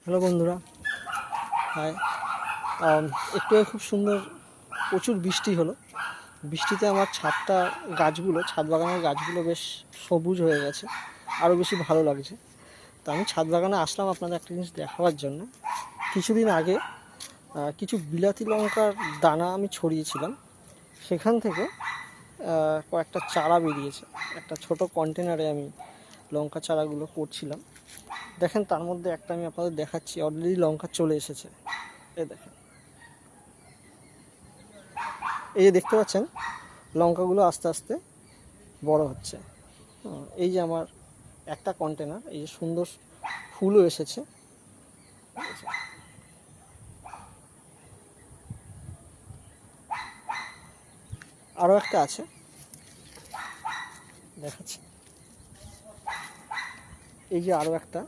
Hello বন্ধুরা, high. একটু খুব সুন্দর প্রচুর বৃষ্টি হলো। বৃষ্টিতে আমার ছাদ বাগানের গাছগুলো বেশ সবুজ হয়ে গেছে, আরও বেশি ভালো লাগছে। তো আমি ছাদ বাগানে আসলাম আপনাদের একটা জিনিস দেখাবার জন্য। কিছুদিন আগে কিছু বিলাতি লঙ্কার দানা আমি ছড়িয়েছিলাম, সেখান থেকে কয়েকটা চারা বেরিয়েছে। একটা ছোট কন্টেনারে আমি লঙ্কা চারাগুলো করছিলাম। দেখেন, তার মধ্যে একটা আমি আপনাদের দেখাচ্ছি, অলরেডি লঙ্কা চলে এসেছে। দেখেন, এই যে দেখতে পাচ্ছেন, লঙ্কাগুলো আস্তে আস্তে বড় হচ্ছে। এই যে আমার একটা কন্টেনার, এই যে সুন্দর ফুলও এসেছে। আরও একটা আছে, দেখাচ্ছি। এই যে আরও একটা